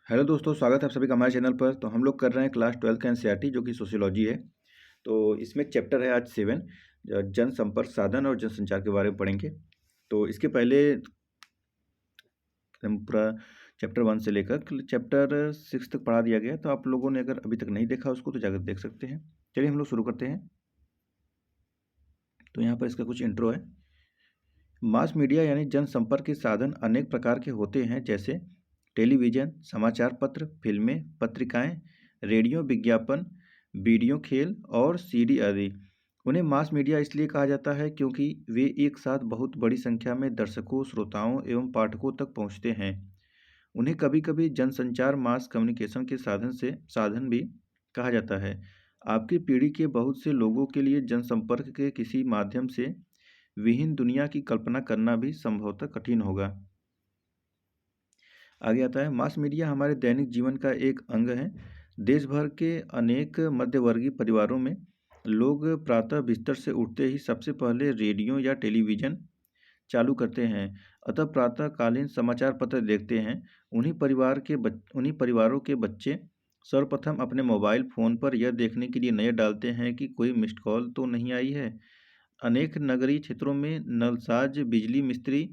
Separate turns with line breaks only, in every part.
Hello दोस्तों, स्वागत है आप सभी का हमारे चैनल पर। तो हम लोग कर रहे हैं क्लास 12 का एनसीईआरटी जो कि सोशियोलॉजी है। तो इसमें चैप्टर है आज 7 जनसंपर्क साधन और जनसंचार के बारे में पढ़ेंगे। तो इसके पहले हम पूरा चैप्टर 1 से लेकर चैप्टर 6 तक पढ़ा दिया गया। तो आप लोगों ने अगर अभी तक नहीं देखा उसको तो जाकर देख सकते हैं। चलिए हम लोग शुरू करते हैं। तो यहाँ पर इसका कुछ इंट्रो है। मास मीडिया यानी जनसंपर्क के साधन अनेक प्रकार के होते हैं, जैसे टेलीविज़न, समाचार पत्र, फिल्में, पत्रिकाएं, रेडियो विज्ञापन, वीडियो खेल और सीडी आदि। उन्हें मास मीडिया इसलिए कहा जाता है क्योंकि वे एक साथ बहुत बड़ी संख्या में दर्शकों, श्रोताओं एवं पाठकों तक पहुंचते हैं। उन्हें कभी-कभी जनसंचार मास कम्युनिकेशन के साधन भी कहा जाता है। आपकी पीढ़ी के बहुत से लोगों के लिए जनसंपर्क के किसी माध्यम से विहीन दुनिया की कल्पना करना भी संभवतः कठिन होगा। आगे आता है, मास मीडिया हमारे दैनिक जीवन का एक अंग है। देश भर के अनेक मध्यवर्गीय परिवारों में लोग प्रातः बिस्तर से उठते ही सबसे पहले रेडियो या टेलीविज़न चालू करते हैं, अतः प्रातःकालीन समाचार पत्र देखते हैं। उन्हीं परिवारों के बच्चे सर्वप्रथम अपने मोबाइल फ़ोन पर यह देखने के लिए नज़र डालते हैं कि कोई मिस्ड कॉल तो नहीं आई है। अनेक नगरीय क्षेत्रों में नलसाज, बिजली मिस्त्री,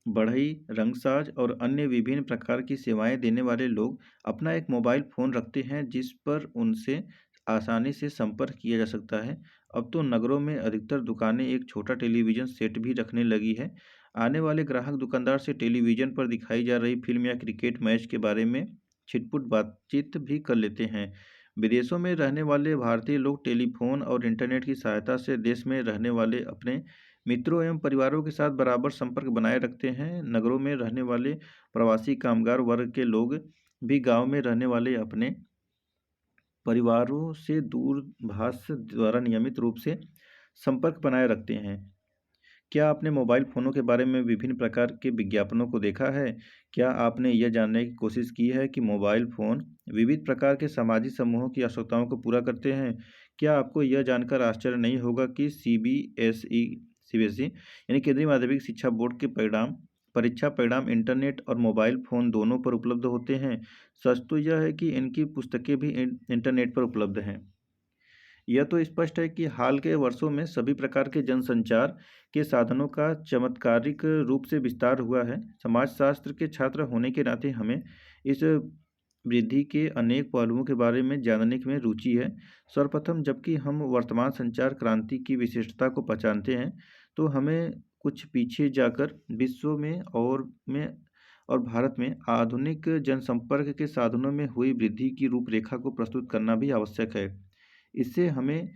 बढ़ई, रंगसाज और अन्य विभिन्न प्रकार की सेवाएं देने वाले लोग अपना एक मोबाइल फ़ोन रखते हैं जिस पर उनसे आसानी से संपर्क किया जा सकता है। अब तो नगरों में अधिकतर दुकानें एक छोटा टेलीविज़न सेट भी रखने लगी है। आने वाले ग्राहक दुकानदार से टेलीविज़न पर दिखाई जा रही फिल्म या क्रिकेट मैच के बारे में छिटपुट बातचीत भी कर लेते हैं। विदेशों में रहने वाले भारतीय लोग टेलीफोन और इंटरनेट की सहायता से देश में रहने वाले अपने मित्रों एवं परिवारों के साथ बराबर संपर्क बनाए रखते हैं। नगरों में रहने वाले प्रवासी कामगार वर्ग के लोग भी गांव में रहने वाले अपने परिवारों से दूरभाष द्वारा नियमित रूप से संपर्क बनाए रखते हैं। क्या आपने मोबाइल फ़ोनों के बारे में विभिन्न प्रकार के विज्ञापनों को देखा है? क्या आपने यह जानने की कोशिश की है कि मोबाइल फ़ोन विविध प्रकार के सामाजिक समूहों की आवश्यकताओं को पूरा करते हैं? क्या आपको यह जानकर आश्चर्य नहीं होगा कि सीबीएसई यानी केंद्रीय माध्यमिक शिक्षा बोर्ड के परीक्षा परिणाम इंटरनेट और मोबाइल फ़ोन दोनों पर उपलब्ध होते हैं? सच तो यह है कि इनकी पुस्तकें भी इंटरनेट पर उपलब्ध हैं। यह तो स्पष्ट है कि हाल के वर्षों में सभी प्रकार के जनसंचार के साधनों का चमत्कारिक रूप से विस्तार हुआ है। समाजशास्त्र के छात्र होने के नाते हमें इस वृद्धि के अनेक पहलुओं के बारे में जानने में रुचि है। सर्वप्रथम, जबकि हम वर्तमान संचार क्रांति की विशिष्टता को पहचानते हैं, तो हमें कुछ पीछे जाकर विश्व और भारत में आधुनिक जनसंपर्क के साधनों में हुई वृद्धि की रूपरेखा को प्रस्तुत करना भी आवश्यक है। इससे हमें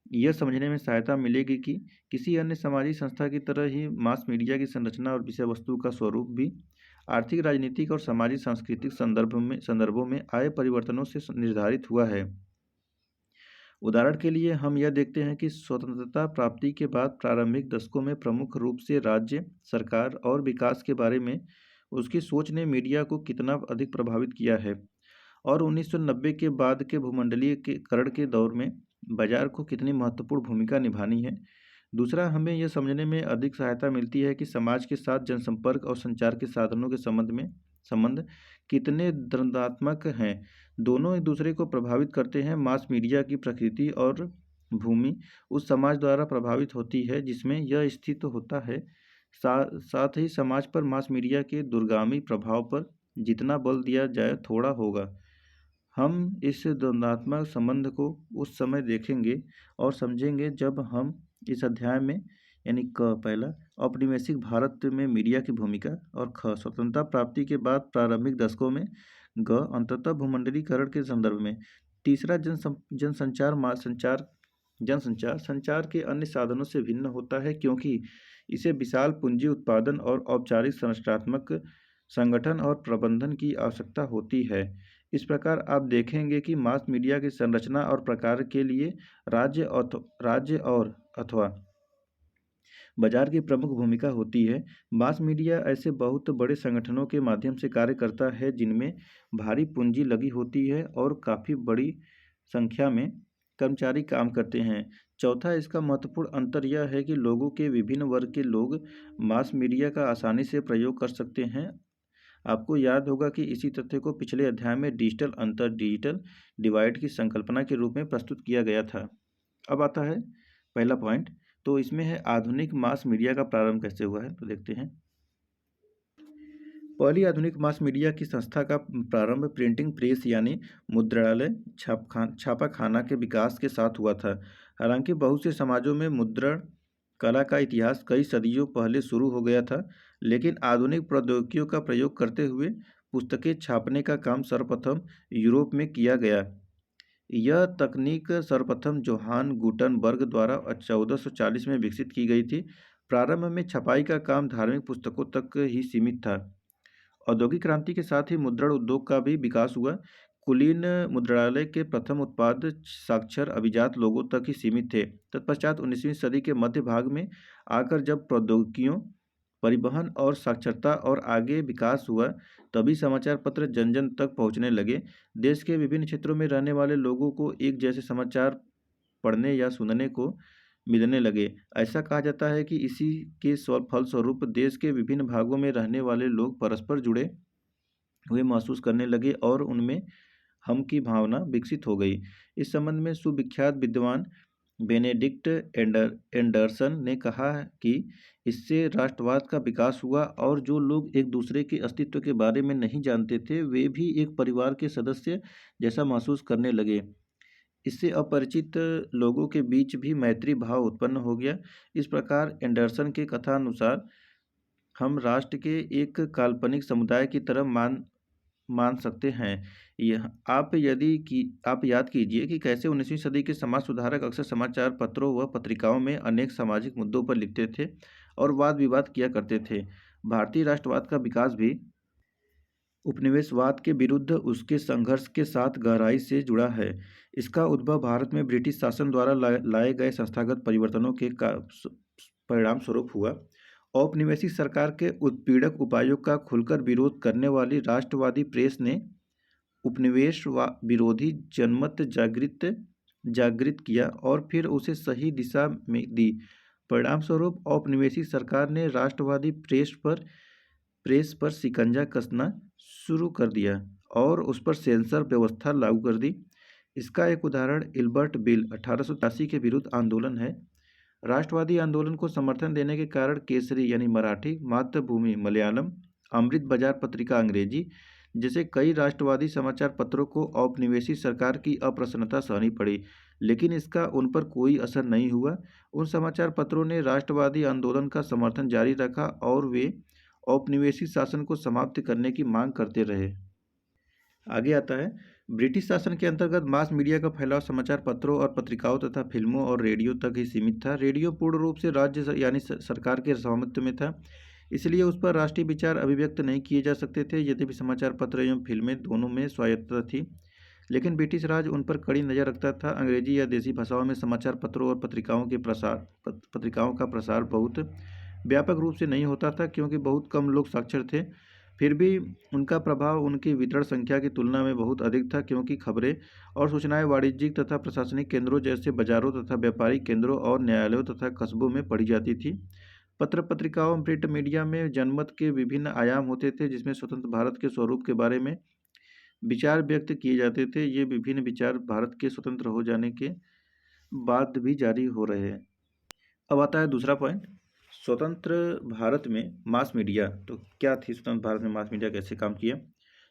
यह समझने में सहायता मिलेगी कि किसी अन्य सामाजिक संस्था की तरह ही मास मीडिया की संरचना और विषय वस्तु का स्वरूप भी आर्थिक, राजनीतिक और सामाजिक सांस्कृतिक संदर्भों में आए परिवर्तनों से निर्धारित हुआ है। उदाहरण के लिए हम यह देखते हैं कि स्वतंत्रता प्राप्ति के बाद प्रारंभिक दशकों में प्रमुख रूप से राज्य सरकार और विकास के बारे में उसकी सोच ने मीडिया को कितना अधिक प्रभावित किया है, और 1990 के बाद के भूमंडलीकरण के दौर में बाजार को कितनी महत्वपूर्ण भूमिका निभानी है। दूसरा, हमें यह समझने में अधिक सहायता मिलती है कि समाज के साथ जनसंपर्क और संचार के साधनों के संबंध कितने द्वंद्वात्मक हैं। दोनों एक दूसरे को प्रभावित करते हैं। मास मीडिया की प्रकृति और भूमि उस समाज द्वारा प्रभावित होती है जिसमें यह स्थित होता है। साथ ही समाज पर मास मीडिया के दूरगामी प्रभाव पर जितना बल दिया जाए थोड़ा होगा। हम इस द्वंद्वात्मक संबंध को उस समय देखेंगे और समझेंगे जब हम इस अध्याय में यानी क पहला औपनिवेशिक भारत में मीडिया की भूमिका, और ख स्वतंत्रता प्राप्ति के बाद प्रारंभिक दशकों में, ग अंततः भूमंडलीकरण के संदर्भ में। तीसरा, जनसंचार संचार के अन्य साधनों से भिन्न होता है क्योंकि इसे विशाल पूंजी उत्पादन और औपचारिक संरचनात्मक संगठन और प्रबंधन की आवश्यकता होती है। इस प्रकार आप देखेंगे कि मास मीडिया की संरचना और प्रकार के लिए राज्य और अथवा बाजार की प्रमुख भूमिका होती है। मास मीडिया ऐसे बहुत बड़े संगठनों के माध्यम से कार्य करता है जिनमें भारी पूंजी लगी होती है और काफ़ी बड़ी संख्या में कर्मचारी काम करते हैं। चौथा, इसका महत्वपूर्ण अंतर यह है कि लोगों के विभिन्न वर्ग के लोग मास मीडिया का आसानी से प्रयोग कर सकते हैं। आपको याद होगा कि इसी तथ्य को पिछले अध्याय में डिजिटल अंतर डिजिटल डिवाइड की संकल्पना के रूप में प्रस्तुत किया गया था। अब आता है पहला पॉइंट, तो इसमें है आधुनिक मास मीडिया का प्रारंभ कैसे हुआ है, तो देखते हैं। पहली आधुनिक मास मीडिया की संस्था का प्रारंभ प्रिंटिंग प्रेस यानी मुद्रणालय छापाखाना के विकास के साथ हुआ था। हालांकि बहुत से समाजों में मुद्रण कला का इतिहास कई सदियों पहले शुरू हो गया था, लेकिन आधुनिक प्रौद्योगिकियों का प्रयोग करते हुए पुस्तकें छापने का काम सर्वप्रथम यूरोप में किया गया। यह तकनीक सर्वप्रथम जोहान गुटनबर्ग द्वारा 1440 में विकसित की गई थी। प्रारंभ में छपाई का काम धार्मिक पुस्तकों तक ही सीमित था। औद्योगिक क्रांति के साथ ही मुद्रण उद्योग का भी विकास हुआ। कुलीन मुद्रणालय के प्रथम उत्पाद साक्षर अभिजात लोगों तक ही सीमित थे। तत्पश्चात 19वीं सदी के मध्य भाग में आकर जब प्रौद्योगिकियों, परिवहन और साक्षरता और आगे विकास हुआ, तभी समाचार पत्र जन जन तक पहुंचने लगे। देश के विभिन्न क्षेत्रों में रहने वाले लोगों को एक जैसे समाचार पढ़ने या सुनने को मिलने लगे। ऐसा कहा जाता है कि इसी के फलस्वरूप देश के विभिन्न भागों में रहने वाले लोग परस्पर जुड़े हुए महसूस करने लगे और उनमें हम की भावना विकसित हो गई। इस संबंध में सुविख्यात विद्वान बेनेडिक्ट एंडरसन ने कहा कि इससे राष्ट्रवाद का विकास हुआ और जो लोग एक दूसरे के अस्तित्व के बारे में नहीं जानते थे, वे भी एक परिवार के सदस्य जैसा महसूस करने लगे। इससे अपरिचित लोगों के बीच भी मैत्री भाव उत्पन्न हो गया। इस प्रकार एंडरसन के कथानुसार हम राष्ट्र के एक काल्पनिक समुदाय की तरह मान सकते हैं। यह आप याद कीजिए कि कैसे 19वीं सदी के समाज सुधारक अक्सर समाचार पत्रों व पत्रिकाओं में अनेक सामाजिक मुद्दों पर लिखते थे और वाद विवाद किया करते थे। भारतीय राष्ट्रवाद का विकास भी उपनिवेशवाद के विरुद्ध उसके संघर्ष के साथ गहराई से जुड़ा है। इसका उद्भव भारत में ब्रिटिश शासन द्वारा लाए गए संस्थागत परिवर्तनों के परिणाम स्वरूप हुआ। औपनिवेशिक सरकार के उत्पीड़क उपायों का खुलकर विरोध करने वाली राष्ट्रवादी प्रेस ने उपनिवेश विरोधी जनमत जागृत किया और फिर उसे सही दिशा में दी। परिणाम स्वरूप औपनिवेशिक सरकार ने राष्ट्रवादी प्रेस पर शिकंजा कसना शुरू कर दिया और उस पर सेंसर व्यवस्था लागू कर दी। इसका एक उदाहरण इल्बर्ट बिल 1883 के विरुद्ध आंदोलन है। राष्ट्रवादी आंदोलन को समर्थन देने के कारण केसरी यानी मराठी, मातृभूमि मलयालम, अमृत बाजार पत्रिका अंग्रेजी जैसे कई राष्ट्रवादी समाचार पत्रों को औपनिवेशिक सरकार की अप्रसन्नता सहनी पड़ी, लेकिन इसका उन पर कोई असर नहीं हुआ। उन समाचार पत्रों ने राष्ट्रवादी आंदोलन का समर्थन जारी रखा और वे औपनिवेशिक शासन को समाप्त करने की मांग करते रहे। आगे आता है, ब्रिटिश शासन के अंतर्गत मास मीडिया का फैलाव समाचार पत्रों और पत्रिकाओं तथा फिल्मों और रेडियो तक ही सीमित था। रेडियो पूर्ण रूप से राज्य यानी सरकार के स्वामित्व में था, इसलिए उस पर राष्ट्रीय विचार अभिव्यक्त नहीं किए जा सकते थे। यद्यपि समाचार पत्र एवं फिल्में दोनों में स्वायत्तता थी, लेकिन ब्रिटिश राज उन पर कड़ी नज़र रखता था। अंग्रेजी या देसी भाषाओं में समाचार पत्रों और पत्रिकाओं का प्रसार बहुत व्यापक रूप से नहीं होता था, क्योंकि बहुत कम लोग साक्षर थे। फिर भी उनका प्रभाव उनकी वितरण संख्या की तुलना में बहुत अधिक था, क्योंकि खबरें और सूचनाएं वाणिज्यिक तथा प्रशासनिक केंद्रों जैसे बाजारों तथा व्यापारिक केंद्रों और न्यायालयों तथा कस्बों में पढ़ी जाती थी। पत्र पत्रिकाओं प्रिंट मीडिया में जनमत के विभिन्न आयाम होते थे, जिसमें स्वतंत्र भारत के स्वरूप के बारे में विचार व्यक्त किए जाते थे। ये विभिन्न विचार भारत के स्वतंत्र हो जाने के बाद भी जारी हो रहे हैं। अब आता है दूसरा पॉइंट, स्वतंत्र भारत में मास मीडिया। तो क्या थी स्वतंत्र भारत में मास मीडिया, कैसे काम किया,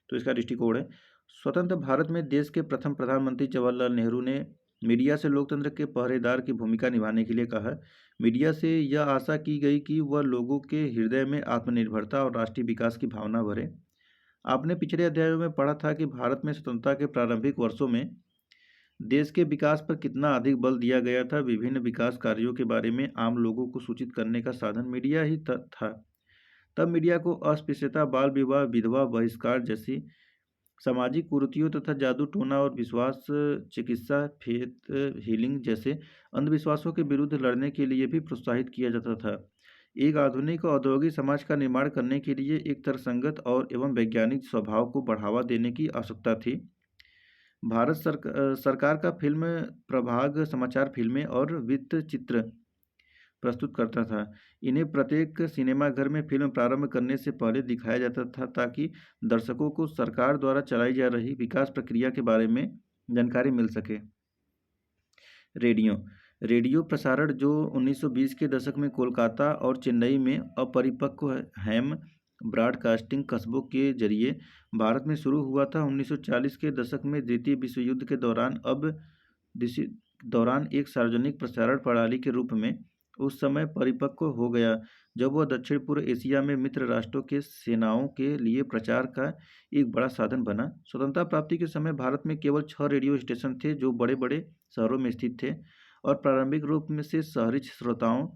तो इसका दृष्टिकोण है। स्वतंत्र भारत में देश के प्रथम प्रधानमंत्री जवाहरलाल नेहरू ने मीडिया से लोकतंत्र के पहरेदार की भूमिका निभाने के लिए कहा। मीडिया से यह आशा की गई कि वह लोगों के हृदय में आत्मनिर्भरता और राष्ट्रीय विकास की भावना भरे। आपने पिछले अध्यायों में पढ़ा था कि भारत में स्वतंत्रता के प्रारंभिक वर्षों में देश के विकास पर कितना अधिक बल दिया गया था। विभिन्न विकास कार्यों के बारे में आम लोगों को सूचित करने का साधन मीडिया ही था। तब मीडिया को अस्पृश्यता, बाल विवाह, विधवा बहिष्कार जैसी सामाजिक कुरीतियों तथा जादू टोना और विश्वास, चिकित्सा, फेथ हीलिंग जैसे अंधविश्वासों के विरुद्ध लड़ने के लिए भी प्रोत्साहित किया जाता था। एक आधुनिक औद्योगिक समाज का निर्माण करने के लिए एक तर्कसंगत और एवं वैज्ञानिक स्वभाव को बढ़ावा देने की आवश्यकता थी। भारत सरकार का फिल्म प्रभाग, समाचार फिल्में और वृत्त चित्र प्रस्तुत करता था। इन्हें प्रत्येक सिनेमाघर में फिल्म प्रारंभ करने से पहले दिखाया जाता था ताकि दर्शकों को सरकार द्वारा चलाई जा रही विकास प्रक्रिया के बारे में जानकारी मिल सके। रेडियो रेडियो प्रसारण जो 1920 के दशक में कोलकाता और चेन्नई में अपरिपक्व हैम ब्रॉडकास्टिंग कस्बों के जरिए भारत में शुरू हुआ था। 1940 के दशक में द्वितीय विश्व युद्ध के दौरान एक सार्वजनिक प्रसारण प्रणाली के रूप में उस समय परिपक्व हो गया जब वह दक्षिण पूर्व एशिया में मित्र राष्ट्रों के सेनाओं के लिए प्रचार का एक बड़ा साधन बना। स्वतंत्रता प्राप्ति के समय भारत में केवल 6 रेडियो स्टेशन थे जो बड़े बड़े शहरों में स्थित थे और प्रारंभिक रूप में से शहरी श्रोताओं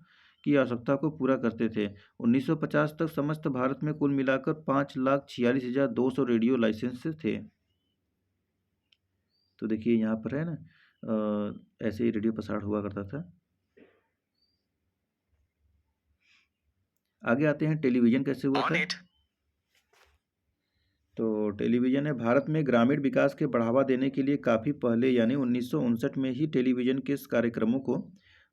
की आवश्यकता को पूरा करते थे। 1950 तक समस्त भारत में कुल मिलाकर 5,46,200 रेडियो लाइसेंस थे। तो देखिए यहाँ पर है ना, ऐसे ही रेडियो प्रसारण हुआ करता था। आगे आते हैं टेलीविज़न कैसे हुआ था। तो टेलीविज़न है भारत में ग्रामीण विकास के बढ़ावा देने के लिए काफ़ी पहले यानी 1959 में ही टेलीविज़न के कार्यक्रमों को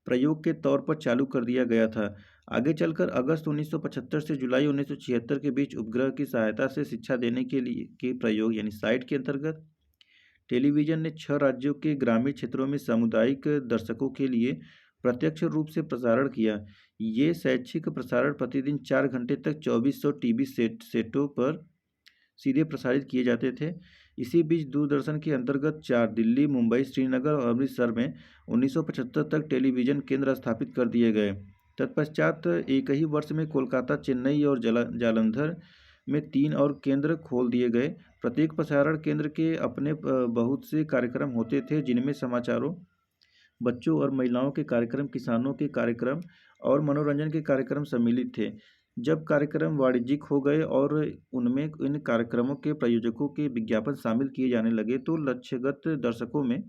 प्रयोग के तौर पर चालू कर दिया गया था। आगे चलकर अगस्त 1975 से जुलाई 1976 के बीच उपग्रह की सहायता से शिक्षा देने के लिए के प्रयोग यानी साइट के अंतर्गत टेलीविज़न ने 6 राज्यों के ग्रामीण क्षेत्रों में सामुदायिक दर्शकों के लिए प्रत्यक्ष रूप से प्रसारण किया। ये शैक्षिक प्रसारण प्रतिदिन 4 घंटे तक 2400 टीवी सेटों पर सीधे प्रसारित किए जाते थे। इसी बीच दूरदर्शन के अंतर्गत 4 दिल्ली, मुंबई, श्रीनगर और अमृतसर में 1975 तक टेलीविज़न केंद्र स्थापित कर दिए गए। तत्पश्चात एक ही वर्ष में कोलकाता, चेन्नई और जालंधर में 3 और केंद्र खोल दिए गए। प्रत्येक प्रसारण केंद्र के अपने बहुत से कार्यक्रम होते थे जिनमें समाचारों, बच्चों और महिलाओं के कार्यक्रम, किसानों के कार्यक्रम और मनोरंजन के कार्यक्रम सम्मिलित थे। जब कार्यक्रम वाणिज्यिक हो गए और उनमें इन कार्यक्रमों के प्रायोजकों के विज्ञापन शामिल किए जाने लगे तो लक्ष्यगत दर्शकों में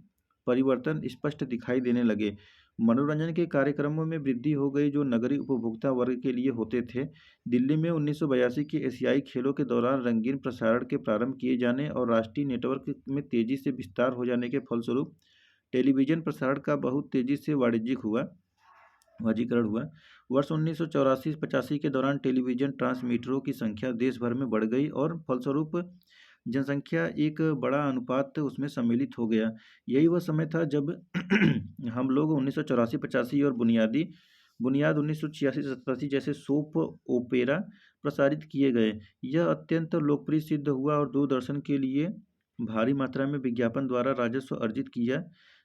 परिवर्तन स्पष्ट दिखाई देने लगे। मनोरंजन के कार्यक्रमों में वृद्धि हो गई जो नगरीय उपभोक्ता वर्ग के लिए होते थे। दिल्ली में 1982 के एशियाई खेलों के दौरान रंगीन प्रसारण के प्रारंभ किए जाने और राष्ट्रीय नेटवर्क में तेजी से विस्तार हो जाने के फलस्वरूप टेलीविज़न प्रसारण का बहुत तेजी से वाणिज्यिकरण हुआ। वर्ष 1984-85 के दौरान टेलीविज़न ट्रांसमीटरों की संख्या देश भर में बढ़ गई और फलस्वरूप जनसंख्या एक बड़ा अनुपात उसमें सम्मिलित हो गया। यही वह समय था जब हम लोग 1984-85 और बुनियाद 1986-87 जैसे सोप ओपेरा प्रसारित किए गए। यह अत्यंत लोकप्रिय सिद्ध हुआ और दूरदर्शन के लिए भारी मात्रा में विज्ञापन द्वारा राजस्व अर्जित किया,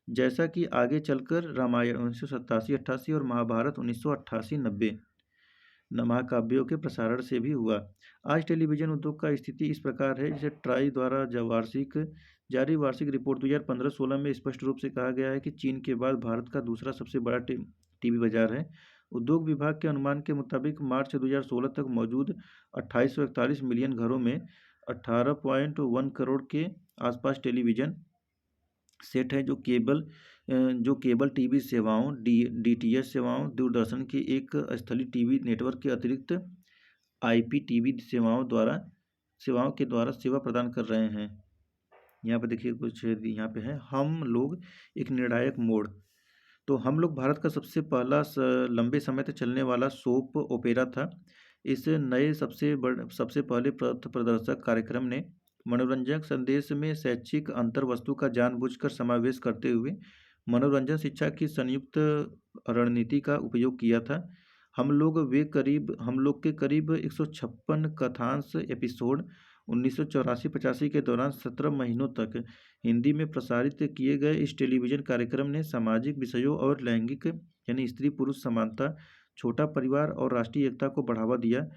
जैसा कि आगे चलकर रामायण 1987-88 और महाभारत 1988-90 महाकाव्यों के प्रसारण से भी हुआ। आज टेलीविज़न उद्योग का स्थिति इस प्रकार है जिसे ट्राई द्वारा जारी वार्षिक रिपोर्ट 2015-16 में स्पष्ट रूप से कहा गया है कि चीन के बाद भारत का दूसरा सबसे बड़ा टीवी बाजार है। उद्योग विभाग के अनुमान के मुताबिक मार्च 2016 तक मौजूद 2841 मिलियन घरों में 18.1 करोड़ के आसपास टेलीविज़न सेट है जो केबल टीवी सेवाओं, डीटीएच सेवाओं, दूरदर्शन के एक स्थलीय टीवी नेटवर्क के अतिरिक्त आईपीटीवी सेवाओं के द्वारा सेवा प्रदान कर रहे हैं। यहाँ पर देखिए कुछ यहाँ पे है हम लोग एक निर्णायक मोड़। तो हम लोग भारत का सबसे पहला लंबे समय तक चलने वाला सोप ओपेरा था। इस नए सबसे पहले प्रदर्शक कार्यक्रम ने मनोरंजक संदेश में शैक्षिक अंतर्वस्तु का जानबूझकर समावेश करते हुए मनोरंजन शिक्षा की संयुक्त रणनीति का उपयोग किया था। हम लोग के करीब 156 कथांश एपिसोड 1984-85 के दौरान 17 महीनों तक हिंदी में प्रसारित किए गए। इस टेलीविज़न कार्यक्रम ने सामाजिक विषयों और लैंगिक यानी स्त्री पुरुष समानता, छोटा परिवार और राष्ट्रीय एकता को बढ़ावा दिया।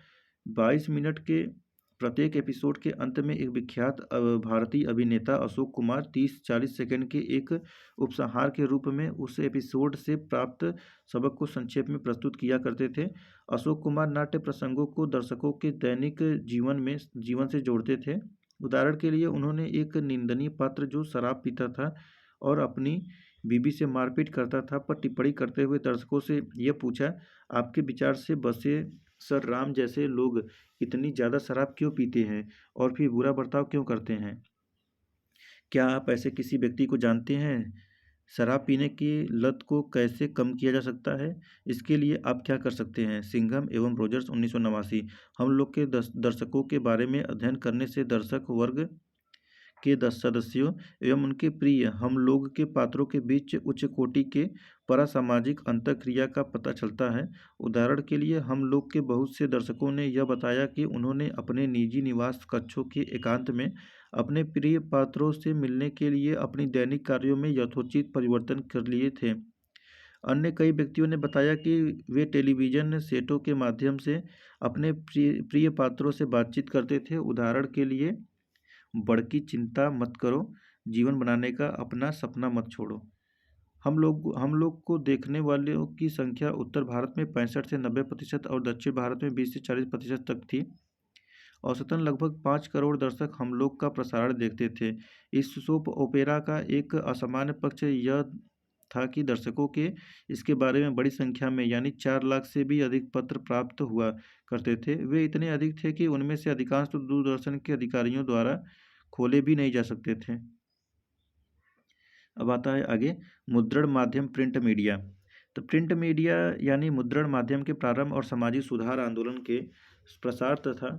22 मिनट के प्रत्येक एपिसोड के अंत में एक विख्यात भारतीय अभिनेता अशोक कुमार 30-40 सेकंड के एक उपसंहार के रूप में उस एपिसोड से प्राप्त सबक को संक्षेप में प्रस्तुत किया करते थे। अशोक कुमार नाट्य प्रसंगों को दर्शकों के दैनिक जीवन से जोड़ते थे। उदाहरण के लिए उन्होंने एक निंदनीय पात्र जो शराब पीता था और अपनी बीबी से मारपीट करता था पर टिप्पणी करते हुए दर्शकों से यह पूछा, आपके विचार से बसे सर राम जैसे लोग इतनी ज़्यादा शराब क्यों पीते हैं और फिर बुरा बर्ताव क्यों करते हैं? क्या आप ऐसे किसी व्यक्ति को जानते हैं? शराब पीने की लत को कैसे कम किया जा सकता है? इसके लिए आप क्या कर सकते हैं? सिंघम एवं रोजर्स 1989। हम लोग के दर्शकों के बारे में अध्ययन करने से दर्शक वर्ग के 10 सदस्यों एवं उनके प्रिय हम लोग के पात्रों के बीच उच्च कोटि के परासामाजिक अंतःक्रिया का पता चलता है। उदाहरण के लिए हम लोग के बहुत से दर्शकों ने यह बताया कि उन्होंने अपने निजी निवास कक्षों के एकांत में अपने प्रिय पात्रों से मिलने के लिए अपनी दैनिक कार्यों में यथोचित परिवर्तन कर लिए थे। अन्य कई व्यक्तियों ने बताया कि वे टेलीविजन सेटों के माध्यम से अपने प्रिय प्रिय पात्रों से बातचीत करते थे। उदाहरण के लिए, बड़की चिंता मत करो, जीवन बनाने का अपना सपना मत छोड़ो। हम लोग को देखने वालों की संख्या उत्तर भारत में 65 से 90% और दक्षिण भारत में 20 से 40% तक थी। औसतन लगभग 5 करोड़ दर्शक हम लोग का प्रसारण देखते थे। इस सोप ओपेरा का एक असामान्य पक्ष यह था कि दर्शकों के इसके बारे में बड़ी संख्या में यानी 4 लाख से भी अधिक पत्र प्राप्त हुआ करते थे। वे इतने अधिक थे कि उनमें से अधिकांश तो दूरदर्शन के अधिकारियों द्वारा खोले भी नहीं जा सकते थे। अब आता है आगे, मुद्रण माध्यम प्रिंट मीडिया। तो प्रिंट मीडिया यानी मुद्रण माध्यम के प्रारंभ और सामाजिक सुधार आंदोलन के प्रसार तथा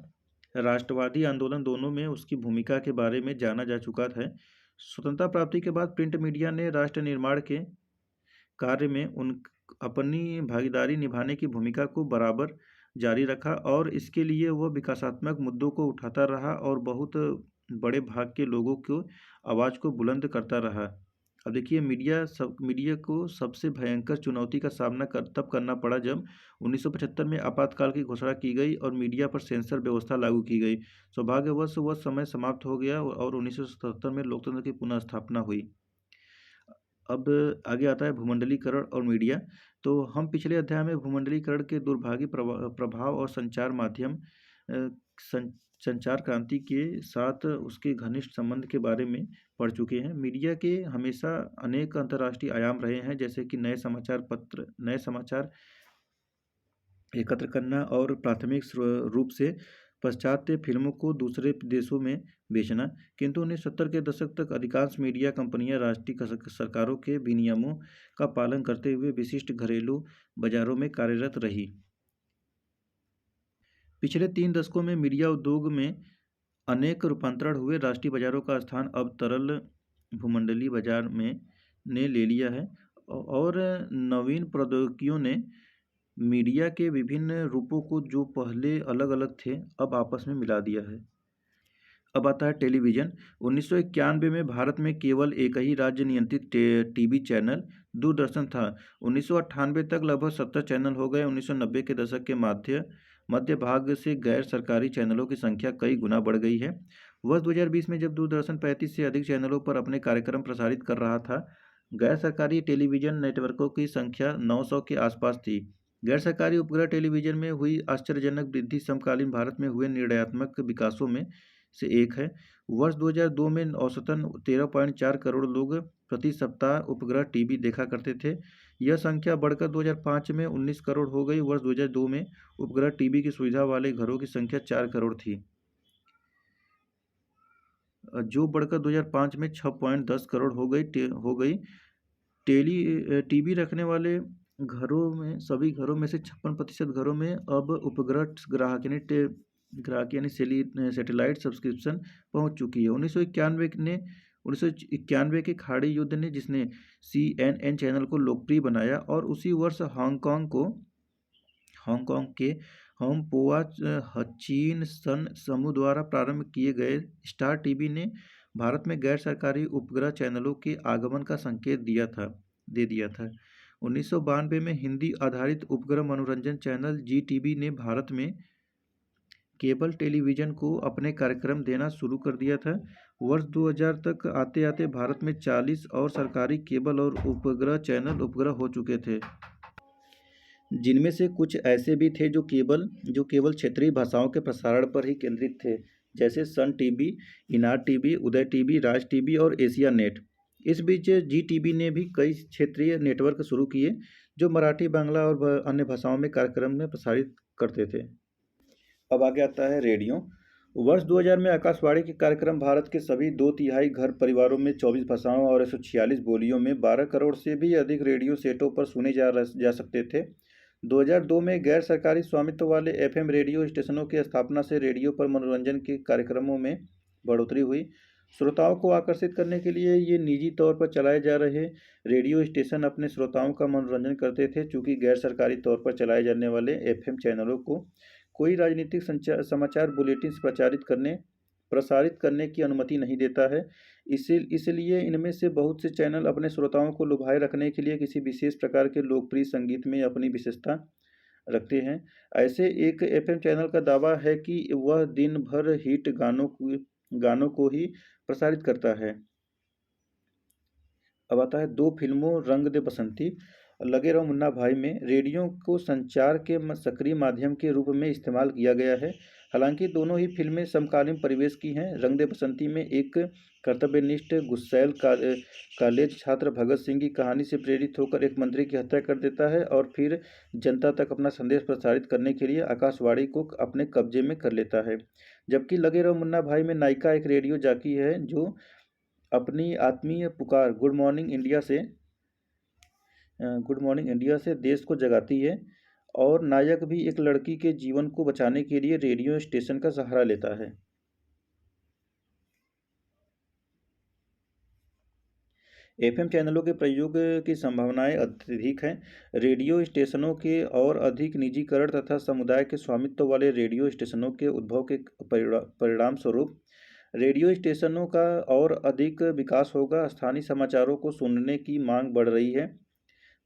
राष्ट्रवादी आंदोलन दोनों में उसकी भूमिका के बारे में जाना जा चुका है। स्वतंत्रता प्राप्ति के बाद प्रिंट मीडिया ने राष्ट्र निर्माण के कार्य में अपनी भागीदारी निभाने की भूमिका को बराबर जारी रखा और इसके लिए वह विकासात्मक मुद्दों को उठाता रहा और बहुत बड़े भाग के लोगों को आवाज़ को बुलंद करता रहा। अब देखिए, मीडिया को सबसे भयंकर चुनौती का सामना तब करना पड़ा जब 1975 में आपातकाल की घोषणा की गई और मीडिया पर सेंसर व्यवस्था लागू की गई। सौभाग्यवश वह समय समाप्त हो गया और 1977 में लोकतंत्र की पुनः स्थापना हुई। अब आगे आता है भूमंडलीकरण और मीडिया। तो हम पिछले अध्याय में भूमंडलीकरण के दुर्भाग्य प्रभाव और संचार माध्यम संचार क्रांति के साथ उसके घनिष्ठ संबंध के बारे में पढ़ चुके हैं। मीडिया के हमेशा अनेक अंतर्राष्ट्रीय आयाम रहे हैं, जैसे कि नए समाचार एकत्र करना और प्राथमिक रूप से पाश्चात्य फिल्मों को दूसरे देशों में बेचना। किंतु 1970 के दशक तक अधिकांश मीडिया कंपनियां राष्ट्रीय सरकारों के विनियमों का पालन करते हुए विशिष्ट घरेलू बाजारों में कार्यरत रही। पिछले 3 दशकों में मीडिया उद्योग में अनेक रूपांतरण हुए। राष्ट्रीय बाजारों का स्थान अब तरल भूमंडलीय बाजार में ने ले लिया है और नवीन प्रौद्योगिकियों ने मीडिया के विभिन्न रूपों को, जो पहले अलग अलग थे, अब आपस में मिला दिया है। अब आता है टेलीविज़न। 1991 में भारत में केवल एक ही राज्य नियंत्रित टीवी चैनल दूरदर्शन था। 1998 तक लगभग 70 चैनल हो गए। 1990 के दशक के मध्य भाग से गैर सरकारी चैनलों की संख्या कई गुना बढ़ गई है। वर्ष 2020 में जब दूरदर्शन 35 से अधिक चैनलों पर अपने कार्यक्रम प्रसारित कर रहा था, गैर सरकारी टेलीविज़न नेटवर्कों की संख्या 900 के आसपास थी। गैर सरकारी उपग्रह टेलीविज़न में हुई आश्चर्यजनक वृद्धि समकालीन भारत में हुए निर्णयात्मक विकासों में से एक है। वर्ष 2002 में औसतन 13.4 करोड़ लोग प्रति सप्ताह उपग्रह टीवी देखा करते थे। यह संख्या बढ़कर 2005 में 19 करोड़ हो गई। वर्ष 2002 में उपग्रह टीवी की सुविधा वाले घरों की संख्या 4 करोड़ थी, जो बढ़कर 2005 में 6.10 करोड़ हो गई। टीवी रखने वाले घरों में, सभी घरों में से 56% घरों में अब उपग्रह ग्राहक यानी सैटेलाइट सब्सक्रिप्शन पहुंच चुकी है। 1991 के खाड़ी युद्ध ने, जिसने CNN चैनल को लोकप्रिय बनाया, और उसी वर्ष हांगकांग के होमपोआ हचिन सन समूह द्वारा प्रारंभ किए गए स्टार टीवी ने भारत में गैर सरकारी उपग्रह चैनलों के आगमन का संकेत दे दिया था। 1992 में हिंदी आधारित उपग्रह मनोरंजन चैनल जी टीवी ने भारत में केबल टेलीविज़न को अपने कार्यक्रम देना शुरू कर दिया था। वर्ष 2000 तक आते आते भारत में 40 और सरकारी केबल और उपग्रह हो चुके थे, जिनमें से कुछ ऐसे भी थे जो केवल क्षेत्रीय भाषाओं के प्रसारण पर ही केंद्रित थे, जैसे सन टीवी, इनार टीवी, उदय टीवी, राज टीवी और एशिया नेट। इस बीच जी टीवी ने भी कई क्षेत्रीय नेटवर्क शुरू किए जो मराठी, बांग्ला और अन्य भाषाओं में कार्यक्रम में प्रसारित करते थे। अब आगे आता है रेडियो। वर्ष 2000 में आकाशवाणी के कार्यक्रम भारत के सभी 2/3 घर परिवारों में 24 भाषाओं और 146 बोलियों में 12 करोड़ से भी अधिक रेडियो सेटों पर सुने जा सकते थे। 2002 में गैर सरकारी स्वामित्व वाले एफएम रेडियो स्टेशनों की स्थापना से रेडियो पर मनोरंजन के कार्यक्रमों में बढ़ोतरी हुई। श्रोताओं को आकर्षित करने के लिए ये निजी तौर पर चलाए जा रहे रेडियो स्टेशन अपने श्रोताओं का मनोरंजन करते थे, चूँकि गैर सरकारी तौर पर चलाए जाने वाले एफएम चैनलों को कोई राजनीतिक समाचार बुलेटिन प्रसारित करने की अनुमति नहीं देता है। इसलिए इनमें से बहुत से चैनल अपने श्रोताओं को लुभाए रखने के लिए किसी विशेष प्रकार के लोकप्रिय संगीत में अपनी विशेषता रखते हैं। ऐसे एक एफएम चैनल का दावा है कि वह दिन भर हिट गानों को ही प्रसारित करता है। अब आता है 2 फिल्मों रंग दे बसंती और लगे रहो मुन्ना भाई में रेडियो को संचार के सक्रिय माध्यम के रूप में इस्तेमाल किया गया है। हालांकि दोनों ही फिल्में समकालीन परिवेश की हैं। रंग दे बसंती में एक कर्तव्यनिष्ठ गुस्सैल कॉलेज छात्र भगत सिंह की कहानी से प्रेरित होकर एक मंत्री की हत्या कर देता है और फिर जनता तक अपना संदेश प्रसारित करने के लिए आकाशवाणी को अपने कब्जे में कर लेता है। जबकि लगे रहो मुन्ना भाई में नायिका एक रेडियो जॉकी है जो अपनी आत्मीय पुकार गुड मॉर्निंग इंडिया से देश को जगाती है और नायक भी एक लड़की के जीवन को बचाने के लिए रेडियो स्टेशन का सहारा लेता है। एफएम चैनलों के प्रयोग की संभावनाएं अत्यधिक हैं। रेडियो स्टेशनों के और अधिक निजीकरण तथा समुदाय के स्वामित्व वाले रेडियो स्टेशनों के उद्भव के परिणाम स्वरूप रेडियो स्टेशनों का और अधिक विकास होगा। स्थानीय समाचारों को सुनने की मांग बढ़ रही है।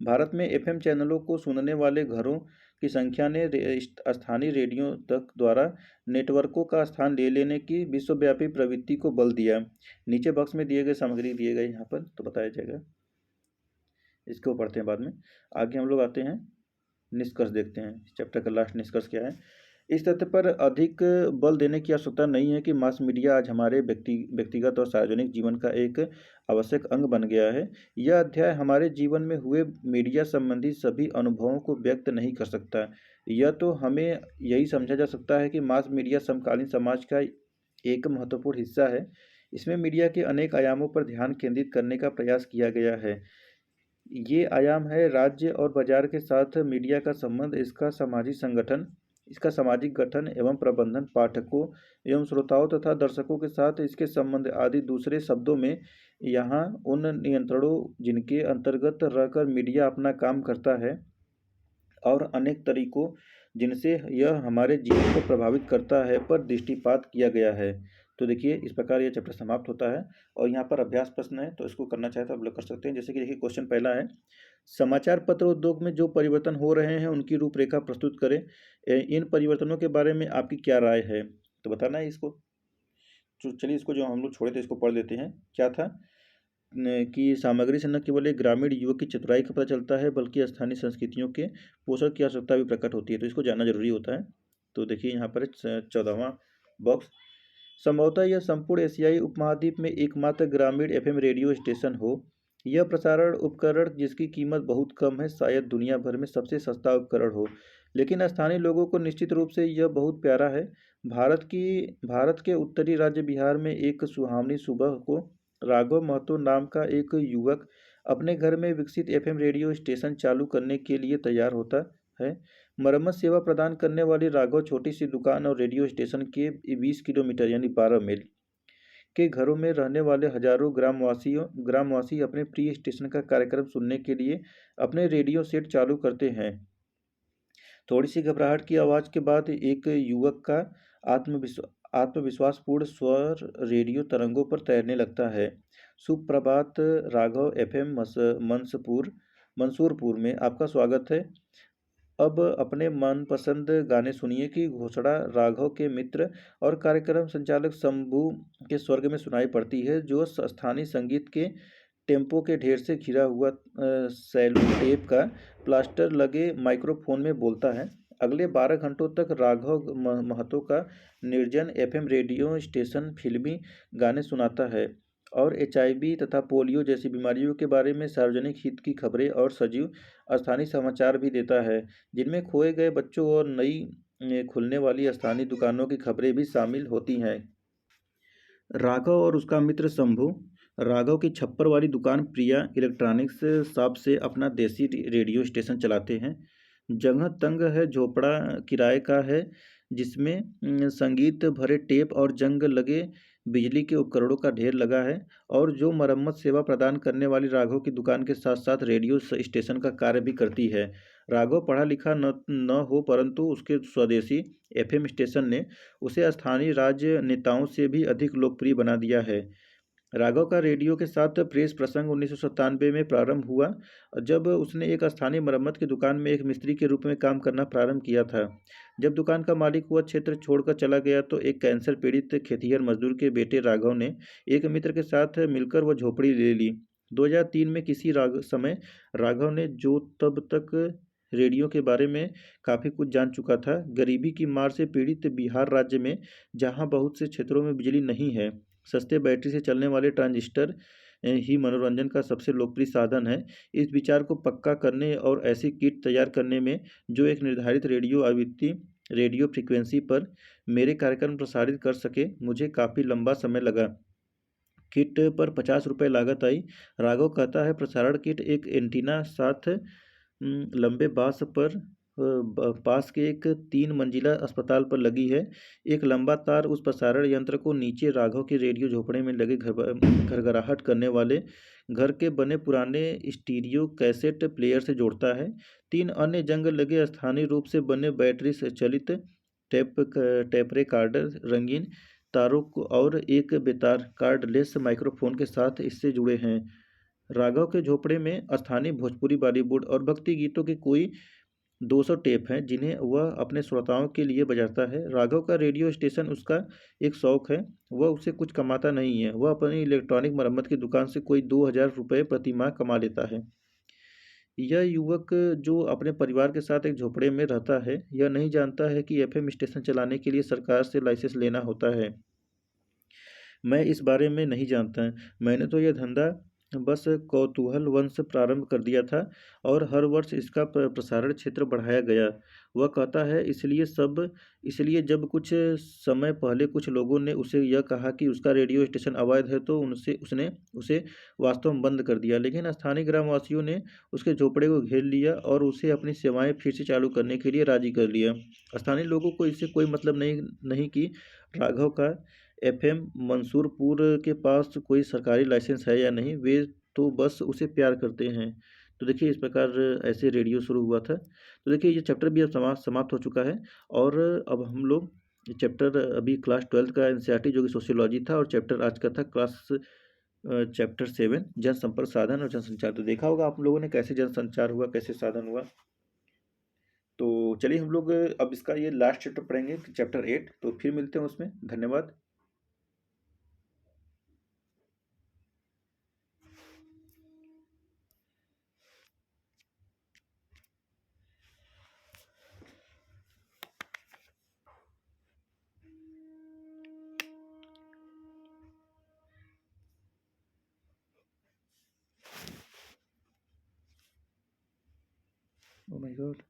भारत में एफएम चैनलों को सुनने वाले घरों की संख्या ने स्थानीय रेडियो तक द्वारा नेटवर्कों का स्थान ले लेने की विश्वव्यापी प्रवृत्ति को बल दिया। नीचे बॉक्स में दिए गए सामग्री दिए गए यहाँ पर तो बताया जाएगा, इसको पढ़ते हैं बाद में। आगे हम लोग आते हैं, निष्कर्ष देखते हैं। चैप्टर का लास्ट निष्कर्ष क्या है। इस तथ्य पर अधिक बल देने की आवश्यकता नहीं है कि मास मीडिया आज हमारे व्यक्तिगत और सार्वजनिक जीवन का एक आवश्यक अंग बन गया है। यह अध्याय हमारे जीवन में हुए मीडिया संबंधी सभी अनुभवों को व्यक्त नहीं कर सकता। यह तो हमें यही समझा जा सकता है कि मास मीडिया समकालीन समाज का एक महत्वपूर्ण हिस्सा है। इसमें मीडिया के अनेक आयामों पर ध्यान केंद्रित करने का प्रयास किया गया है। ये आयाम है राज्य और बाजार के साथ मीडिया का संबंध, इसका सामाजिक गठन एवं प्रबंधन, पाठकों एवं श्रोताओं तथा दर्शकों के साथ इसके संबंध आदि। दूसरे शब्दों में यहाँ उन नियंत्रणों जिनके अंतर्गत रहकर मीडिया अपना काम करता है और अनेक तरीकों जिनसे यह हमारे जीवन को प्रभावित करता है पर दृष्टिपात किया गया है। तो देखिए इस प्रकार यह चैप्टर समाप्त होता है और यहाँ पर अभ्यास प्रश्न है, तो इसको करना चाहे तो आप लोग कर सकते हैं। जैसे कि देखिए क्वेश्चन पहला है, समाचार पत्र उद्योग में जो परिवर्तन हो रहे हैं उनकी रूपरेखा प्रस्तुत करें। इन परिवर्तनों के बारे में आपकी क्या राय है, तो बताना है इसको। तो चलिए इसको जो हम लोग छोड़े थे इसको पढ़ लेते हैं। क्या था कि सामग्री से न केवल एक ग्रामीण युवक की चतुराई का पता चलता है बल्कि स्थानीय संस्कृतियों के पोषण की आवश्यकता भी प्रकट होती है, तो इसको जानना जरूरी होता है। तो देखिए यहाँ पर 14वां बॉक्स, संभवतः यह संपूर्ण एशियाई उपमहाद्वीप में एकमात्र ग्रामीण एफएम रेडियो स्टेशन हो। यह प्रसारण उपकरण जिसकी कीमत बहुत कम है, शायद दुनिया भर में सबसे सस्ता उपकरण हो, लेकिन स्थानीय लोगों को निश्चित रूप से यह बहुत प्यारा है। भारत के उत्तरी राज्य बिहार में एक सुहावनी सुबह को राघव महतो नाम का एक युवक अपने घर में विकसित एफएम रेडियो स्टेशन चालू करने के लिए तैयार होता है। मरम्मत सेवा प्रदान करने वाली राघव छोटी सी दुकान और रेडियो स्टेशन के 20 किलोमीटर यानी 12 मील के घरों में रहने वाले हजारों ग्रामवासी अपने प्रिय स्टेशन का कार्यक्रम सुनने के लिए अपने रेडियो सेट चालू करते हैं। थोड़ी सी घबराहट की आवाज़ के बाद एक युवक का आत्मविश्वासपूर्ण स्वर रेडियो तरंगों पर तैरने लगता है। सुप्रभात राघव एफएम मंसूरपुर में आपका स्वागत है। अब अपने मनपसंद गाने सुनिए की घोषणा राघव के मित्र और कार्यक्रम संचालक शंभू के स्वर्ग में सुनाई पड़ती है, जो स्थानीय संगीत के टेम्पो के ढेर से घिरा हुआ सेलो टेप का प्लास्टर लगे माइक्रोफोन में बोलता है। अगले 12 घंटों तक राघव महतो का निर्जन एफएम रेडियो स्टेशन फिल्मी गाने सुनाता है और एचआईवी तथा पोलियो जैसी बीमारियों के बारे में सार्वजनिक हित की खबरें और सजीव स्थानीय समाचार भी देता है, जिनमें खोए गए बच्चों और नई खुलने वाली स्थानीय दुकानों की खबरें भी शामिल होती हैं। राघव और उसका मित्र शंभू राघव की छप्पर वाली दुकान प्रिया इलेक्ट्रॉनिक्स शॉप से अपना देसी रेडियो स्टेशन चलाते हैं। जगह तंग है, झोपड़ा किराए का है, जिसमें संगीत भरे टेप और जंग लगे बिजली के उपकरणों का ढेर लगा है। और जो मरम्मत सेवा प्रदान करने वाली राघव की दुकान के साथ साथ रेडियो स्टेशन का कार्य भी करती है। राघव पढ़ा लिखा न हो, परंतु उसके स्वदेशी एफएम स्टेशन ने उसे स्थानीय राजनेताओं से भी अधिक लोकप्रिय बना दिया है। राघव का रेडियो के साथ प्रेस प्रसंग 1997 में प्रारंभ हुआ, जब उसने एक स्थानीय मरम्मत की दुकान में एक मिस्त्री के रूप में काम करना प्रारंभ किया था। जब दुकान का मालिक वह क्षेत्र छोड़कर चला गया तो एक कैंसर पीड़ित खेतिहर मजदूर के बेटे राघव ने एक मित्र के साथ मिलकर वह झोपड़ी ले ली। 2003 में किसी समय राघव ने, जो तब तक रेडियो के बारे में काफ़ी कुछ जान चुका था, गरीबी की मार से पीड़ित बिहार राज्य में, जहां बहुत से क्षेत्रों में बिजली नहीं है, सस्ते बैटरी से चलने वाले ट्रांजिस्टर ही मनोरंजन का सबसे लोकप्रिय साधन है। इस विचार को पक्का करने और ऐसी किट तैयार करने में जो एक निर्धारित रेडियो आवृत्ति रेडियो फ्रीक्वेंसी पर मेरे कार्यक्रम प्रसारित कर सके, मुझे काफ़ी लंबा समय लगा। किट पर 50 रुपये लागत आई। राघव कहता है, प्रसारण किट एक एंटीना साथ लंबे बांस पर पास के एक 3 मंजिला अस्पताल पर लगी है। एक लंबा तार उस प्रसारण यंत्र को नीचे राघव के रेडियो झोपड़े में लगे घरघराहट करने वाले घर के बने पुराने स्टीरियो कैसेट प्लेयर से जोड़ता है। 3 अन्य जंग लगे स्थानीय रूप से बने बैटरी से चलित टेप टेप रिकॉर्डर रंगीन तारों को और एक बेतार कार्डलेस माइक्रोफोन के साथ इससे जुड़े हैं। राघव के झोपड़े में स्थानीय भोजपुरी, बॉलीवुड और भक्ति गीतों के कोई 200 टेप हैं, जिन्हें वह अपने श्रोताओं के लिए बजाता है। राघव का रेडियो स्टेशन उसका एक शौक है, वह उससे कुछ कमाता नहीं है। वह अपनी इलेक्ट्रॉनिक मरम्मत की दुकान से कोई 2000 रुपये प्रति माह कमा लेता है। यह युवक, जो अपने परिवार के साथ एक झोपड़े में रहता है, यह नहीं जानता है कि एफएम स्टेशन चलाने के लिए सरकार से लाइसेंस लेना होता है। मैं इस बारे में नहीं जानता। मैंने तो यह धंधा बस कौतूहलवश प्रारंभ कर दिया था और हर वर्ष इसका प्रसारण क्षेत्र बढ़ाया गया। वह कहता है, इसलिए जब कुछ समय पहले कुछ लोगों ने उसे यह कहा कि उसका रेडियो स्टेशन अवैध है, तो उसने उसे वास्तव में बंद कर दिया। लेकिन स्थानीय ग्रामवासियों ने उसके झोपड़े को घेर लिया और उसे अपनी सेवाएं फिर से चालू करने के लिए राजी कर लिया। स्थानीय लोगों को इससे कोई मतलब नहीं कि राघव का एफएम मंसूरपुर के पास कोई सरकारी लाइसेंस है या नहीं, वे तो बस उसे प्यार करते हैं। तो देखिए, इस प्रकार ऐसे रेडियो शुरू हुआ था। तो देखिए, ये चैप्टर भी अब समाप्त हो चुका है। और अब हम लोग चैप्टर अभी क्लास 12 का एनसीईआरटी जो कि सोशियोलॉजी था, और चैप्टर आज का था चैप्टर 7 जनसंपर्क साधन और जनसंचार। तो देखा होगा आप लोगों ने कैसे जनसंचार हुआ, कैसे साधन हुआ। तो चलिए हम लोग अब इसका ये लास्ट चैप्टर पढ़ेंगे, चैप्टर 8। तो फिर मिलते हैं उसमें। धन्यवाद। Oh my God.